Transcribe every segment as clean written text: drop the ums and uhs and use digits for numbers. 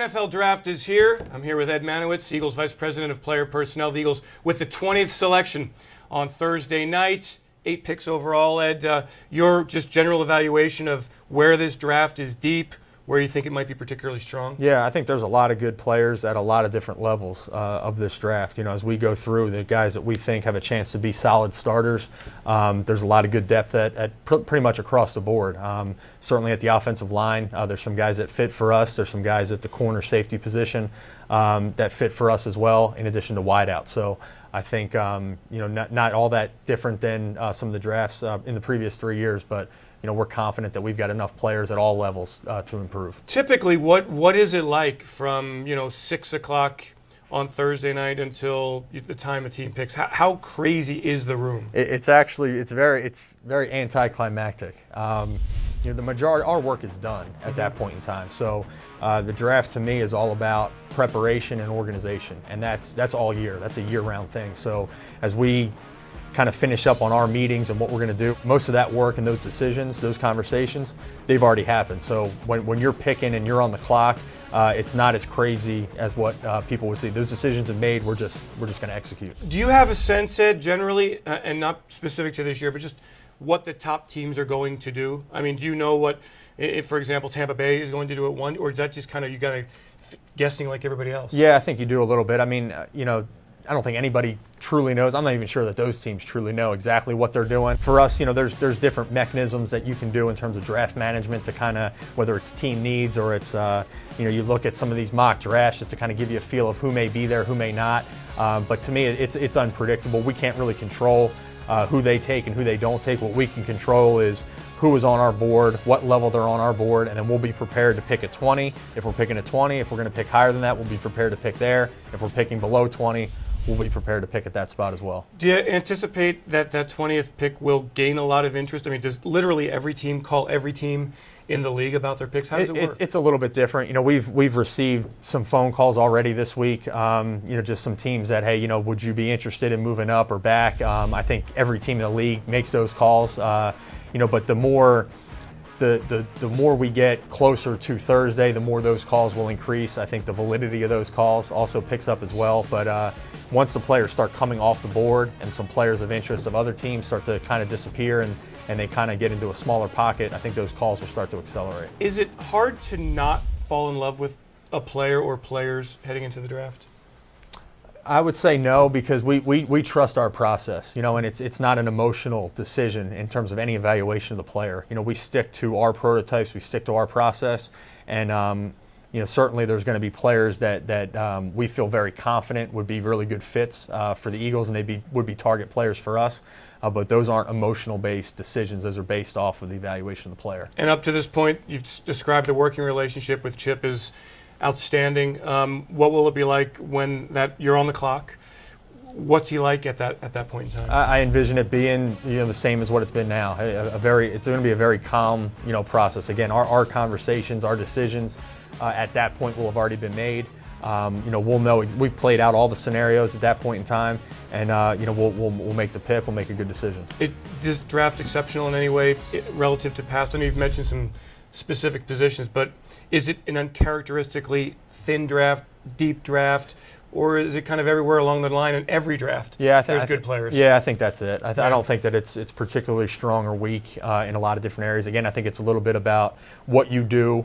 NFL Draft is here. I'm here with Ed Marynowitz, Eagles Vice President of Player Personnel. The Eagles with the 20th selection on Thursday night. 8 picks overall, Ed. Your just general evaluation of where this draft is deep, where you think it might be particularly strong? Yeah, I think there's a lot of good players at a lot of different levels of this draft. You know, as we go through the guys that we think have a chance to be solid starters, there's a lot of good depth at pretty much across the board. Certainly at the offensive line, there's some guys that fit for us. There's some guys at the corner safety position that fit for us as well, in addition to wideout. So I think not all that different than some of the drafts in the previous 3 years, but we're confident that we've got enough players at all levels to improve. Typically, what is it like from 6 o'clock on Thursday night until the time a team picks? How crazy is the room? It's very anticlimactic. The majority, our work is done at that point in time. So the draft to me is all about preparation and organization, and that's all year. That's a year-round thing. So as we kind of finish up on our meetings and what we're going to do, most of that work and those decisions, those conversations, they've already happened. So when you're picking and you're on the clock, it's not as crazy as what people would see. Those decisions are made. We're just going to execute. Do you have a sense, Ed, generally, and not specific to this year, but just what the top teams are going to do? I mean, do you know what, if, for example, Tampa Bay is going to do at 1, or is that just kind of you got to guessing like everybody else? Yeah, I think you do a little bit. I mean, I don't think anybody truly knows. I'm not even sure that those teams truly know exactly what they're doing. For us, there's different mechanisms that you can do in terms of draft management to kind of, whether it's team needs or it's, you look at some of these mock drafts just to kind of give you a feel of who may be there, who may not. But to me, it's unpredictable. We can't really control who they take and who they don't take. What we can control is who is on our board, what level they're on our board, and then we'll be prepared to pick at 20. If we're picking at 20, if we're going to pick higher than that, we'll be prepared to pick there. If we're picking below 20, we'll be prepared to pick at that spot as well. Do you anticipate that 20th pick will gain a lot of interest? I mean, does literally every team call every team in the league about their picks? How does it work? It's a little bit different. We've received some phone calls already this week. Just some teams that, hey, would you be interested in moving up or back? I think every team in the league makes those calls. But the more we get closer to Thursday, the more those calls will increase. I think the validity of those calls also picks up as well. But once the players start coming off the board and some players of interest of other teams start to kind of disappear and they kind of get into a smaller pocket, I think those calls will start to accelerate. Is it hard to not fall in love with a player or players heading into the draft? I would say no, because we trust our process, and it's not an emotional decision in terms of any evaluation of the player. We stick to our prototypes, we stick to our process, and certainly there's going to be players that we feel very confident would be really good fits for the Eagles, and would be target players for us. But those aren't emotional-based decisions. Those are based off of the evaluation of the player. And up to this point, you've described the working relationship with Chip as outstanding. What will it be like when you're on the clock? What's he like at that point in time? I envision it being the same as what it's been now. It's going to be a very calm process. Again, our conversations, our decisions at that point will have already been made. We'll know we've played out all the scenarios at that point in time, and we'll make the pick. We'll make a good decision. Is this draft exceptional in any way relative to past? I know you've mentioned some specific positions, but is it an uncharacteristically thin draft, deep draft, or is it kind of everywhere along the line in every draft? Yeah, there's good players. Yeah, I think that's it. I don't think that it's particularly strong or weak in a lot of different areas. Again, I think it's a little bit about what you do,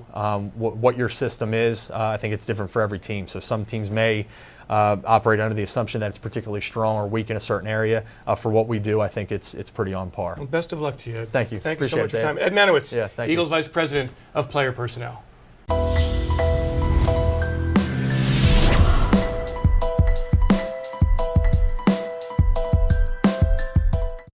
what your system is. I think it's different for every team. So some teams may operate under the assumption that it's particularly strong or weak in a certain area. For what we do, I think it's pretty on par. Well, best of luck to you, Ed. Thank you. Thank Appreciate you so much it, for your time. Ed Marynowitz, yeah, Eagles Vice President of Player Personnel.